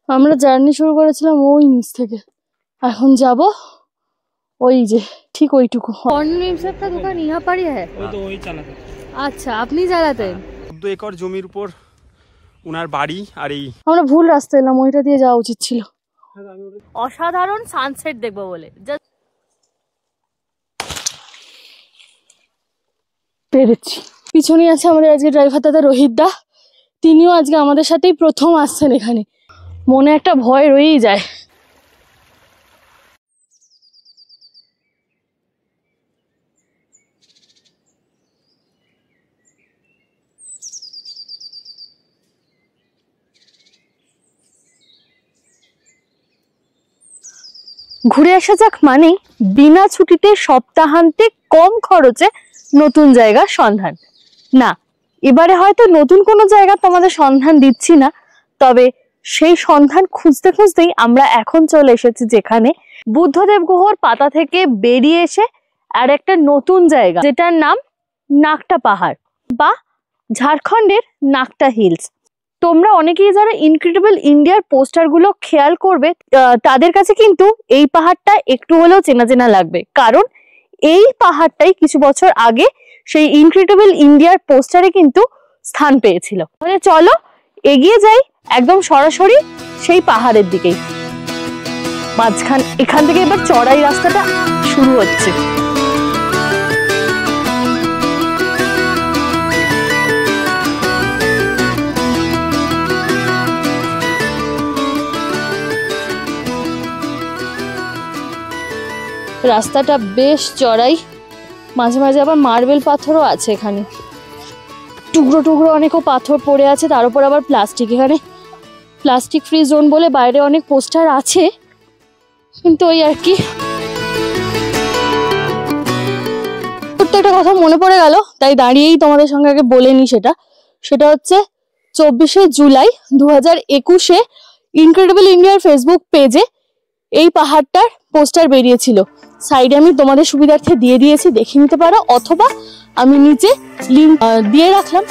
আমরা জার্নি শুরু করেছিলাম ওই নিচ থেকে, এখন যাব ওই যে ঠিক ওইটুকু। কর্নফ্লেক্স का दुकान यहाँ पर ही है? वही चालाते। আচ্ছা, আপনি চালাতেন? 14 একর জমির উপর ওনার বাড়ি। আর এই আমরা ভুল রাস্তা এলাম, ওইটা দিয়ে যাওয়া উচিত ছিল। অসাধারণ সানসেট দেখবো বলে পেরেছি। পিছনে আছে আমাদের আজকে ড্রাইভার দাদা রোহিত দা, তিনিও আজকে আমাদের সাথেই প্রথম আসছেন এখানে। মনে একটা ভয় রয়েই যায়। ঘুরে আসা যাক মানে বিনা ছুটিতে সপ্তাহান্তে কম খরচে নতুন জায়গার সন্ধান। না, এবারে হয়তো নতুন কোনো জায়গা তোমাদের সন্ধান দিচ্ছি না, তবে সেই সন্ধান খুঁজতে খুঁজতেই আমরা এখন চলে এসেছি যেখানে বুদ্ধদেব গুহর পাতা থেকে বেরিয়ে এসে আর একটা নতুন জায়গা, যেটার নাম নাকটা পাহাড় বা ঝাড়খণ্ডের নাকটা হিলস। তোমরা অনেকেই যারা ইনক্রেডিবল ইন্ডিয়ার পোস্টারগুলো খেয়াল করবে, তাদের কাছে কিন্তু এই পাহাড়টা একটু হলেও চেনা চেনা লাগবে, কারণ এই পাহাড়টাই কিছু বছর আগে সেই ইনক্রেডিবল ইন্ডিয়ার পোস্টারে কিন্তু স্থান পেয়েছিল। তাহলে চলো এগিয়ে যাই একদম সরাসরি সেই পাহাড়ের দিকেই। এখান থেকে এবার চড়াই রাস্তাটা শুরু হচ্ছে। রাস্তাটা বেশ চড়াই, মাঝে মাঝে আবার মার্বেল পাথরও আছে এখানে, টুকরো টুকরো অনেকও পাথর পড়ে আছে, তার উপর আবার প্লাস্টিক। এখানে প্লাস্টিক ফ্রি জোন বলে বাইরে অনেক পোস্টার আছে, কিন্তু ওই আর কি। প্রত্যেকটা কথা মনে পড়ে গেল, তাই দাঁড়িয়েই তোমাদের সঙ্গে আগে বলে নি। সেটা হচ্ছে 24শে জুলাই 2021-এ ইনক্রেডিবল ইন্ডিয়ার ফেসবুক পেজে এই পাহাড়টার পোস্টার বেরিয়েছিল। সাইডে আমি তোমাদের সুবিধার্থে দিয়ে দিয়েছি, দেখে নিতে পারো, অথবা আমি নিচে লিঙ্ক দিয়ে রাখলাম,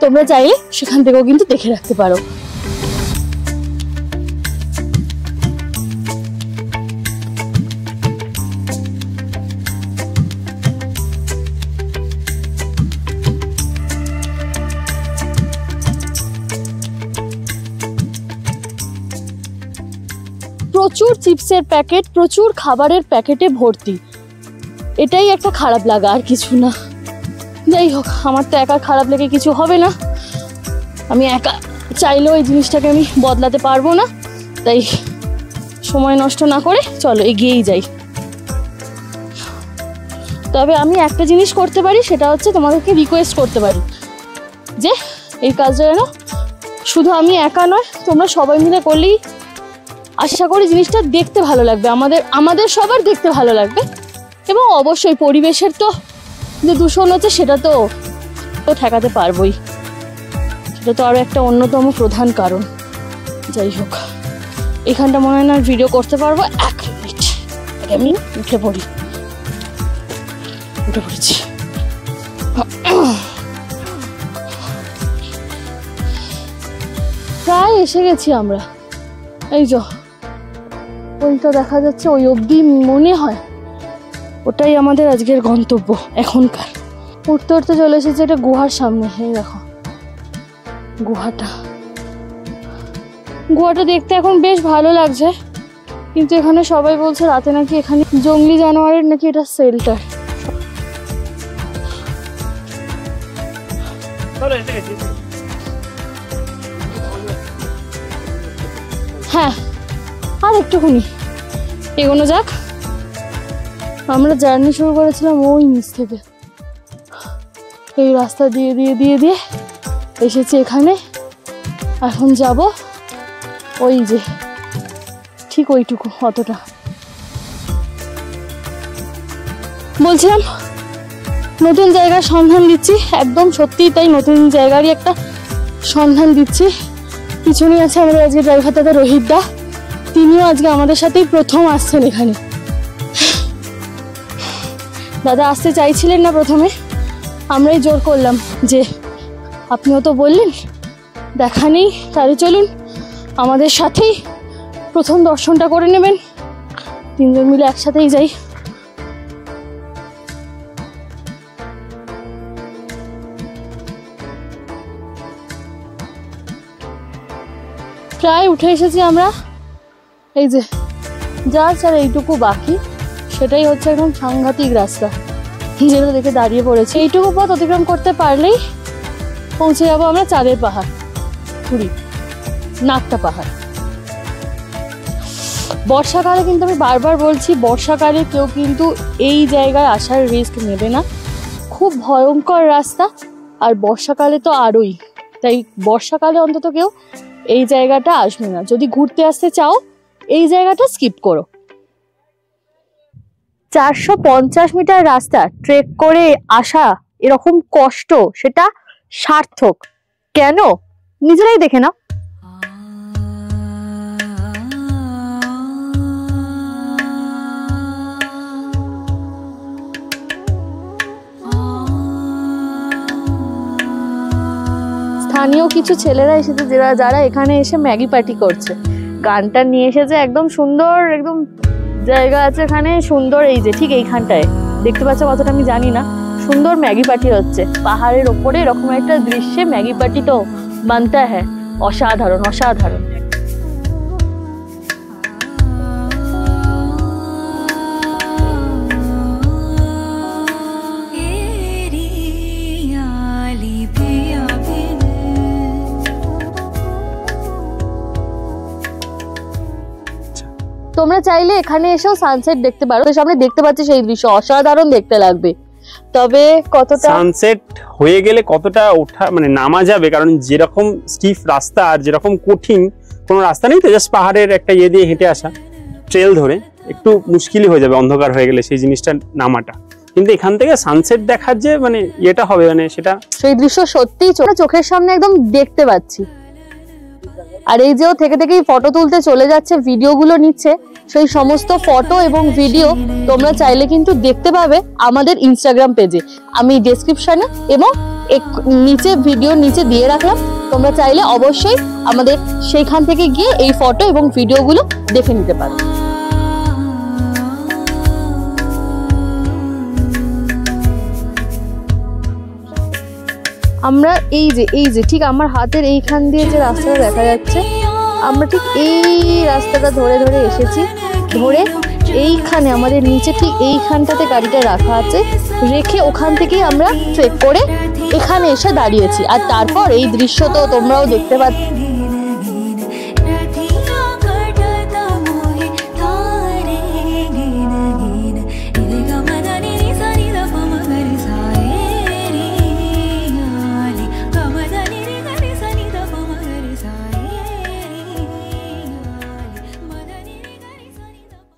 তোমরা চাইলে সেখান থেকেও কিন্তু দেখে রাখতে পারো। প্রচুর চিপসের প্যাকেট, প্রচুর খাবারের প্যাকেটে ভর্তি। এটাই একটা খারাপ লাগা, আর কিছু না। যাই হোক, আমার তো একা খারাপ লেগে কিছু হবে না, আমি একা চাইলেও এই জিনিসটাকে আমি বদলাতে পারবো না, তাই সময় নষ্ট না করে চলো এগিয়েই যাই। তবে আমি একটা জিনিস করতে পারি, সেটা হচ্ছে তোমাদেরকে রিকোয়েস্ট করতে পারি যে এই কাজটা যেন শুধু আমি একা নয়, তোমরা সবাই মিলে করলেই আশা করি জিনিসটা দেখতে ভালো লাগবে, আমাদের সবার দেখতে ভালো লাগবে। এবং অবশ্যই পরিবেশের তো যে দূষণ হচ্ছে সেটা তো ঠেকাতে পারবোই, সেটা তো আরও একটা অন্যতম প্রধান কারণ। যাই হোক, এখানটা মনে হয় না ভিডিও করতে পারবো। 1 মিনিট আমি উঠে পড়েছি। প্রায় এসে গেছি আমরা। এই যে ওইটা দেখা যাচ্ছে, ওই অবধি মনে হয় ওটাই আমাদের আজকের গন্তব্য এখনকার। উঠতে উঠতে চলে এসেছে এটা গুহার সামনে। এই দেখো গুহাটা দেখতে এখন বেশ ভালো লাগছে, কিন্তু এখানে সবাই বলছে রাতে নাকি এখানে জঙ্গলি জানোয়ারের নাকি এটা শেল্টার। হ্যাঁ, আর একটুখানি এগোনো যাক। আমরা জার্নি শুরু করেছিলাম ওই নিচ থেকে, এই রাস্তা দিয়ে এসেছি এখানে। এখন যাব ওই যে ঠিক ওইটুকু, অতটা। বলছিলাম নতুন জায়গার সন্ধান দিচ্ছি, একদম সত্যিই তাই, নতুন জায়গারই একটা সন্ধান দিচ্ছি। পিছনে আছে আমাদের আজকে ড্রাইভার দাদা রোহিত দা, তিনিও আজকে আমাদের সাথেই প্রথম আসছেন এখানে। দাদা আসতে চাইছিলেন না প্রথমে, আমরাই জোর করলাম যে আপনিও তো বললেন দেখা নেই, তাহলে চলুন আমাদের সাথেই প্রথম দর্শনটা করে নেবেন, তিনজন মিলে একসাথেই যাই। প্রায় উঠে এসেছি আমরা। এই যে জাস্ট আর এইটুকু বাকি, সেটাই হচ্ছে একদম সাংঘাতিক রাস্তা, যেটা দেখে দাঁড়িয়ে পড়েছে। এইটুকু পথ অতিক্রম করতে পারলেই পৌঁছে যাবো আমরা চাঁদের পাহাড়, পুরী নাকটা পাহাড়। বর্ষাকালে কিন্তু আমি বারবার বলছি, বর্ষাকালে কেউ কিন্তু এই জায়গায় আসার রিস্ক নেবে না, খুব ভয়ঙ্কর রাস্তা। আর বর্ষাকালে তো আরোই, তাই বর্ষাকালে অন্তত কেউ এই জায়গাটা আসবে না। যদি ঘুরতে আসতে চাও এই জায়গাটা স্কিপ করো। 450 মিটার রাস্তা ট্রেক করে আসা এরকম কষ্ট, সেটা সার্থক। কেন? নিজেরাই দেখে নাও। স্থানীয় কিছু ছেলেরা এসেছে যারা এখানে এসে ম্যাগি পার্টি করছে। গানটা নিয়ে এসেছে, একদম সুন্দর, একদম জায়গা আছে এখানে সুন্দর। এই যে ঠিক এইখানটায় দেখতে পাচ্ছ, কতটা আমি জানি না, সুন্দর ম্যাগি পার্টি হচ্ছে পাহাড়ের ওপরে। এরকম একটা দৃশ্যে ম্যাগি পার্টি তো বানতা হ্যাঁ, অসাধারণ অসাধারণ। তোমরা চাইলে এখানে এসেও সানসেট দেখতে পারো। সামনে দেখতে পাচ্ছি সেই দৃশ্য অসাধারণ দেখতে লাগবে। তবে কতটা সানসেট হয়ে গেলে কতটা ওঠা মানে নামা যাবে, কারণ যেরকম স্টিফ রাস্তা আর যেরকম কঠিন কোনো রাস্তা নেই তো, জাস্ট পাহাড়ের একটা ইয়ে দিয়ে হেঁটে আসা ট্রেল ধরে একটু মুশকিলই হয়ে যাবে অন্ধকার হয়ে গেলে সেই জিনিসটা নামাটা। কিন্তু এখান থেকে সানসেট দেখার যে মানে ইয়েটা হবে, মানে সেটা সেই দৃশ্য সত্যিই চোখের সামনে একদম দেখতে পাচ্ছি। আর এই যে থেকে থেকেই ফটো তুলতে চলে যাচ্ছে, ভিডিওগুলো নিচ্ছে, সেই সমস্ত ফটো এবং ভিডিও তোমরা চাইলে কিন্তু দেখতে পাবে আমাদের ইনস্টাগ্রাম পেজে। আমি ডেসক্রিপশনে এবং নিচে ভিডিওর নিচে দিয়ে রাখলাম, তোমরা চাইলে অবশ্যই আমাদের সেইখান থেকে গিয়ে এই ফটো এবং ভিডিওগুলো দেখে নিতে পারো। আমরা এই যে ঠিক আমার হাতের এইখান দিয়ে যে রাস্তাটা দেখা যাচ্ছে, আমরা ঠিক এই রাস্তাটা ধরে ধরে এসেছি। ধরে এইখানে আমাদের নিচে ঠিক এইখানটাতে গাড়িটা রাখা আছে, রেখে ওখান থেকেই আমরা ট্রেক করে এখানে এসে দাঁড়িয়েছি। আর তারপর এই দৃশ্য তো তোমরাও দেখতে পাচ্ছ।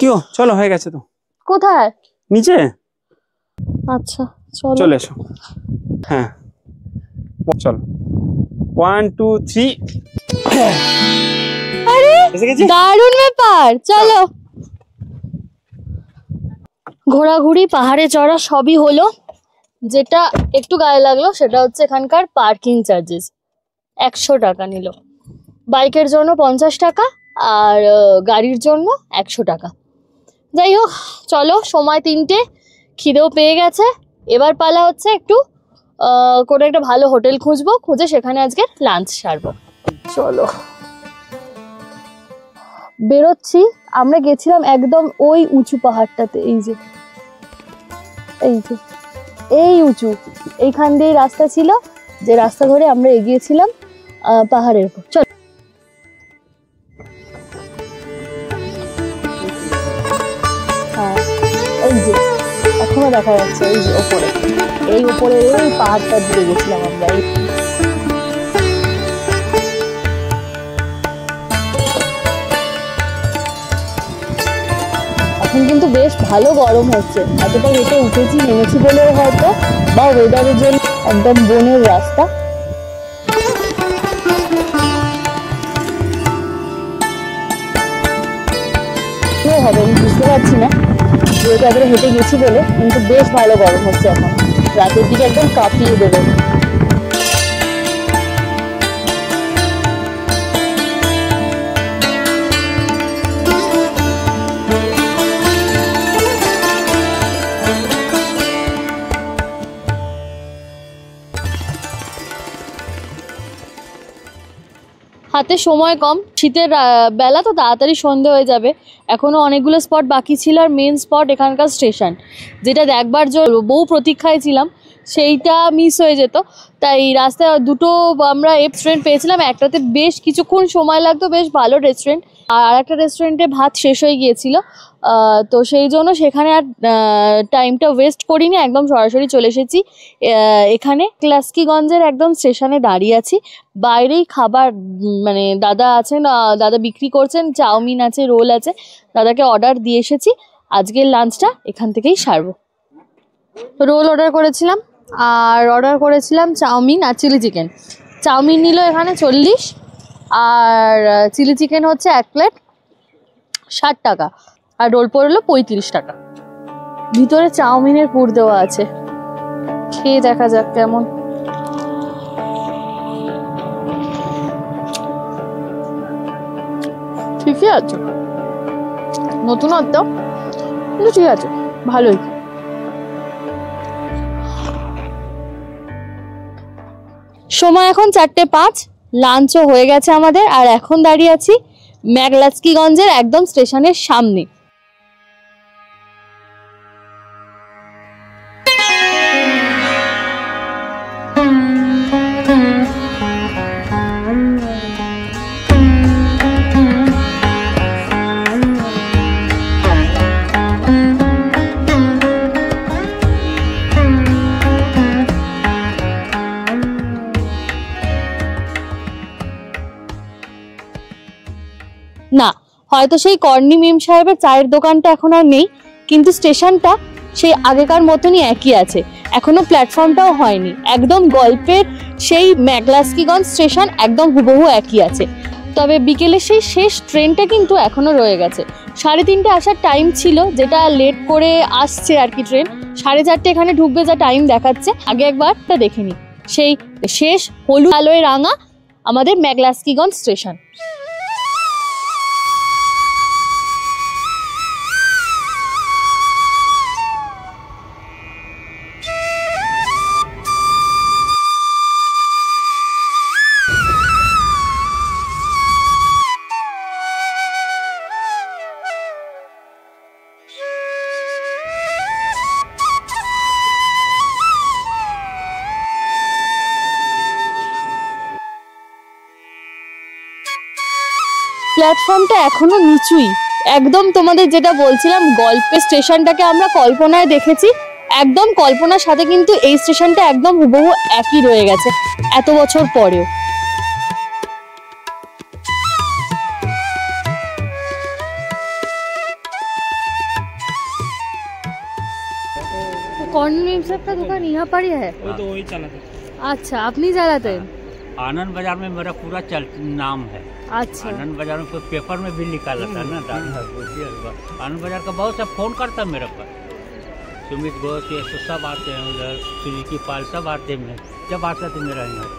কিও চলো, হয়ে গেছে তো। কোথায়? নিচে। আচ্ছা চলো, চলে এসো। হ্যাঁ চলো, 1 2 3। আরে দারুণ ব্যাপার, চলো। ঘোরাঘুরি পাহাড়ে চড়া সবই হলো। যেটা একটু গায়ে লাগলো সেটা হচ্ছে এখানকার পার্কিং চার্জেস 100 টাকা নিল। বাইকের জন্য 50 টাকা আর গাড়ির জন্য 100 টাকা। যাই হোক চলো, সময় 3টে, খিদেও পেয়ে গেছে। এবার পালা হচ্ছে একটু কোনো একটা ভালো হোটেল খুঁজবো, খুঁজে সেখানে আজকে লাঞ্চ সারবো। চলো বেরোচ্ছি। আমরা গেছিলাম একদম ওই উঁচু পাহাড়টাতে, এই যে এই উঁচু, এইখান দিয়ে রাস্তা ছিল, যে রাস্তা ধরে আমরা এগিয়েছিলাম পাহাড়ের উপর। চল হ্যাঁ, এই যে এখনো দেখা যাচ্ছে, এই যে ওপরে, এই উপরে এই পাহাড়টা দিয়ে গেছিলাম আমরা। এখন কিন্তু বেশ ভালো গরম হচ্ছে, এতটা হেঁটে উঠেছি নেমেছি বলেও হয়তো, বা ওয়েদারের জন্য। একদম বনের রাস্তা, কেউ হবে আমি বুঝতে পারছি না, যেহেতু এতটা হেঁটে গেছি বলে। কিন্তু বেশ ভালো গরম হচ্ছে এখন, রাতের দিকে একদম কাঁপিয়ে দেবে। হাতে সময় কম, শীতের বেলা তো তাড়াতাড়ি সন্ধে হয়ে যাবে, এখনো অনেকগুলো স্পট বাকি ছিল। আর মেন স্পট এখানকার স্টেশন, যেটা দেখবার জন্য বহু প্রতীক্ষায় ছিলাম, সেইটা মিস হয়ে যেত। তাই রাস্তায় দুটো আমরা রেস্টুরেন্ট পেয়েছিলাম, একটাতে বেশ কিছুক্ষণ সময় লাগতো, বেশ ভালো রেস্টুরেন্ট, আর একটা রেস্টুরেন্টে ভাত শেষ হয়ে গিয়েছিল। তো সেই জন্য সেখানে আর টাইমটা ওয়েস্ট করিনি, একদম সরাসরি চলে এসেছি এখানে ক্লাস্কিগঞ্জের একদম স্টেশনে দাঁড়িয়ে আছি। বাইরেই খাবার মানে দাদা আছেন, দাদা বিক্রি করছেন, চাউমিন আছে, রোল আছে, দাদাকে অর্ডার দিয়ে এসেছি। আজকের লাঞ্চটা এখান থেকেই সারবো। রোল অর্ডার করেছিলাম, আর অর্ডার করেছিলাম চাউমিন আর চিলি চিকেন। চাউমিন নিল এখানে 40, আর চিলি চিকেন হচ্ছে 1 প্লেট 60 টাকা, আর রোল পড়লো 35 টাকা। ভিতরে চাউমিনের পুর দেওয়া আছে, খেয়ে দেখা যাক কেমন। ঠিকই আছে, নতুনত্ব কিন্তু ঠিক আছে, ভালোই। সময় এখন 4:05, লাঞ্চও হয়ে গেছে আমাদের, আর এখন দাঁড়িয়ে আছি ম্যাকলাস্কিগঞ্জের একদম স্টেশনের সামনে। না, হয়তো সেই কর্নি মেম সাহেবের চায়ের দোকানটা এখন আর নেই, কিন্তু স্টেশনটা সেই আগেকার মতনই একই আছে, এখনো প্ল্যাটফর্মটাও হয়নি। একদম গল্পের সেই ম্যাকলাস্কিগঞ্জ স্টেশন একদম হুবহু একই আছে। তবে বিকেলে সেই শেষ ট্রেনটা কিন্তু এখনো রয়ে গেছে। 3:30 আসার টাইম ছিল, যেটা লেট করে আসছে আর কি ট্রেন। 4:30 এখানে ঢুকবে যা টাইম দেখাচ্ছে। আগে একবারটা দেখে নি, সেই শেষ হলুদ আলোয় রাঙা আমাদের ম্যাকলাস্কিগঞ্জ স্টেশন। প্ল্যাটফর্মটা এখনো নিচুই, একদম তোমাদের যেটা বলছিলাম গল্পের স্টেশনটাকে আমরা কল্পনায় দেখেছি, একদম কল্পনার সাথে কিন্তু এই স্টেশনটা একদম হুবহু একই রয়ে গেছে এত বছর পরেও। कॉर्नर मेम साहब का दुकान यहाँ पर ही है? वो तो वही चलाते। अच्छा, अपनी चलाते हैं? आनंद बाजार में मेरा पूरा नाम है। अच्छा, आनंद बाजार में पेपर में भी निकाला था ना, आनंद बाजार का बहुत सा फोन करता मेरे पर, सुमित घोष ये सब आते हैं, उधर सुजुकी पाल सब आते हैं, जब आता थे मेरा यहाँ।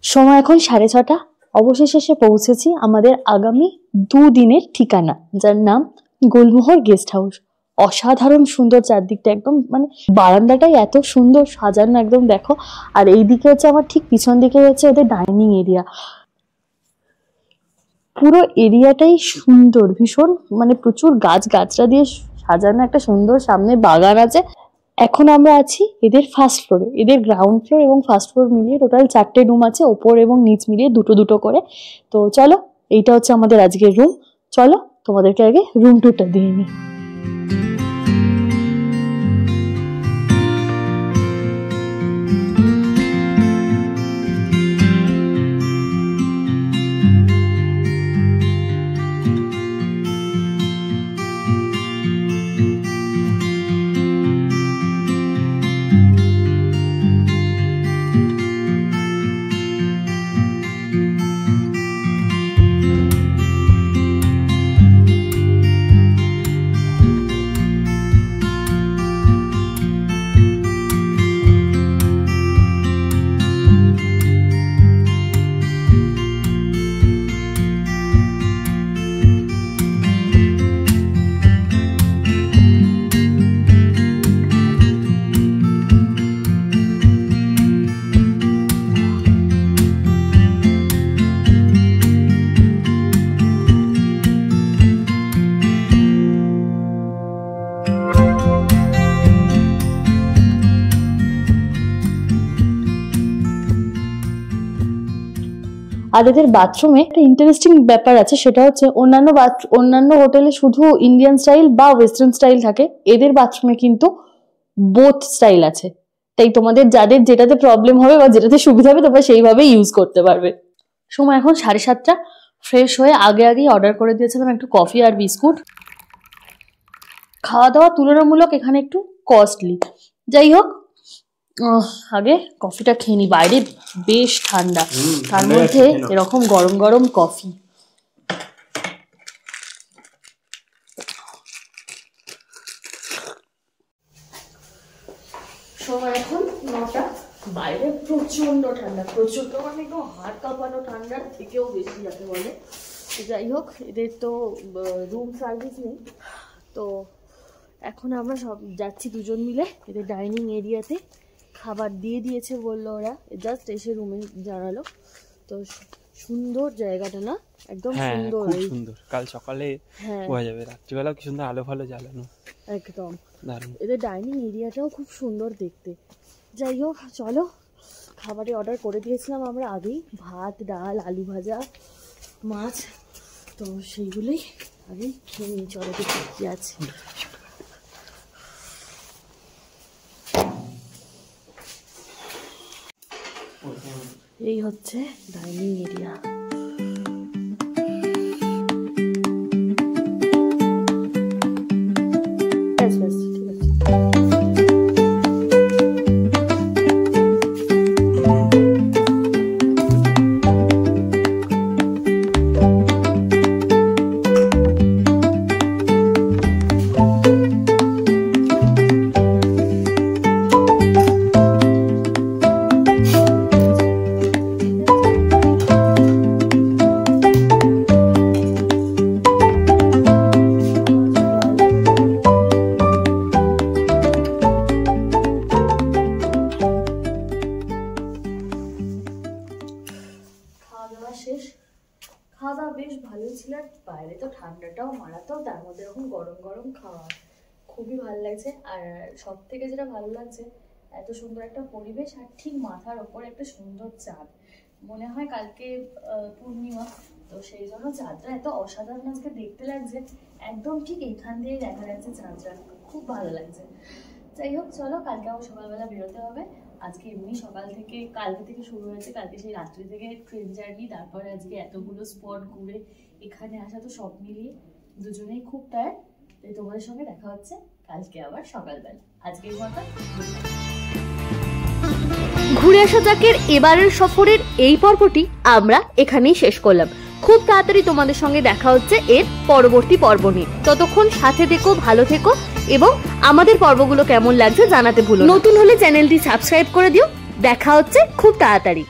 সময় এখন 6:30, অবশেষে এসে পৌঁছেছি আমাদের আগামী 2 দিনের ঠিকানা, যার নাম গুলমোহর গেস্ট হাউস। অসাধারণ সুন্দর চারদিকটা, একদম মানে বারান্দাটাই এত সুন্দর সাজানো একদম দেখো। আর এই দিকে হচ্ছে আমার ঠিক পিছন দিকে হচ্ছে ওদের ডাইনিং এরিয়া, পুরো এরিয়াটাই সুন্দর ভীষণ, মানে প্রচুর গাছগাছরা দিয়ে সাজানো একটা সুন্দর, সামনে বাগান আছে। এখন আমরা আছি এদের ফার্স্ট ফ্লোরে। এদের গ্রাউন্ড ফ্লোর এবং ফার্স্ট ফ্লোর মিলিয়ে টোটাল 4টে রুম আছে, ওপর এবং নিচ মিলিয়ে দুটো করে। তো চলো, এইটা হচ্ছে আমাদের আজকের রুম। চলো তোমাদেরকে আগে রুম টুরটা দিয়ে নিই। আর এদের বাথরুমে একটা ইন্টারেস্টিং ব্যাপার আছে, সেটা হচ্ছে অন্যান্য হোটেলে শুধু ইন্ডিয়ান স্টাইল বা ওয়েস্টার্ন স্টাইল থাকে, এদের বাথরুমে কিন্তু বোথ স্টাইল আছে। তাই তোমাদের যাদের যেটাতে প্রবলেম হবে বা যেটাতে সুবিধা হবে তোমরা সেইভাবেই ইউজ করতে পারবে। সময় এখন 7:30। ফ্রেশ হয়ে আগেই অর্ডার করে দিয়েছিলাম একটু কফি আর বিস্কুট। খাওয়া দাওয়া তুলনামূলক এখানে একটু কস্টলি, যাই হোক আগে কফিটা খেয়ে নি। বাইরে বেশ ঠান্ডা, তার মধ্যে এরকম গরম গরম কফি। সময় এখন 9টা। বাইরে প্রচন্ড ঠান্ডা, প্রচন্ড মানে একটু হাড় কাঁপানো ঠান্ডার থেকেও বেশি যাকে বলে। যাই হোক, এদের তো রুম সার্ভিস নেই, তো এখন আমরা সব যাচ্ছি দুজন মিলে এদের ডাইনিং এরিয়াতে। খাবার দিয়ে দিয়েছে বললো ওরা, জাস্ট এসে রুমে জানালো। তো সুন্দর জায়গাটা না, একদম সুন্দর, খুব সুন্দর। কাল সকালে হয়ে যাবে, রাত্রিবেলা কি সুন্দর আলো ফালো জ্বালানো, একদম দারুণ। এদের ডাইনিং এরিয়াটাও খুব সুন্দর দেখতে। যাই হোক চলো, খাবারে অর্ডার করে দিয়েছিলাম আমরা আগেই, ভাত, ডাল, আলু ভাজা, মাছ, তো সেইগুলোই আগেই খেয়ে নিই। চলো দেখি কি আছে। এই হচ্ছে ডাইনিং এরিয়া। খাওয়া দাওয়া বেশ ভালোই ছিল, বাইরে তো ঠান্ডাটাও মারাত্মক, তার মধ্যে এরকম গরম গরম খাওয়া, খুবই ভালো লাগছে। আর সব থেকে যেটা ভালো লাগছে, এত সুন্দর একটা পরিবেশ আর ঠিক মাথার ওপরে একটা সুন্দর চাঁদ। মনে হয় কালকে পূর্ণিমা, তো সেই জন্য চাঁদটা এত অসাধারণ আজকে দেখতে লাগছে, একদম ঠিক এখান দিয়ে দেখা যাচ্ছে চাঁদটা, খুব ভালো লাগছে। যাই হোক চলো, কালকে আবার সকালবেলা বেরোতে হবে। আজকে এমনি সকাল থেকে কালকে থেকে শুরু হয়েছে, কালকে সেই রাত্রি থেকে ট্রেন জার্নি, তারপরে আজকে এতগুলো স্পট ঘুরে এখানে আসা, তো সব মিলিয়ে দুজনেই খুব টায়ার্ড। তাই তোমাদের সঙ্গে দেখা হচ্ছে কালকে আবার সকালবেলা। আজকের মতো ঘুরে আসা যাকের এবারের সফরের এই পর্বটি আমরা এখানেই শেষ করলাম। খুব তাড়াতাড়ি তোমাদের সঙ্গে দেখা হচ্ছে এর পরবর্তী পর্ব নিয়ে। ততক্ষণ সাথে থেকো, ভালো থেকো এবং আমাদের পর্বগুলো কেমন লাগছে জানাতে ভুলো না। নতুন হলে চ্যানেলটি সাবস্ক্রাইব করে দিও। দেখা হচ্ছে খুব তাড়াতাড়ি।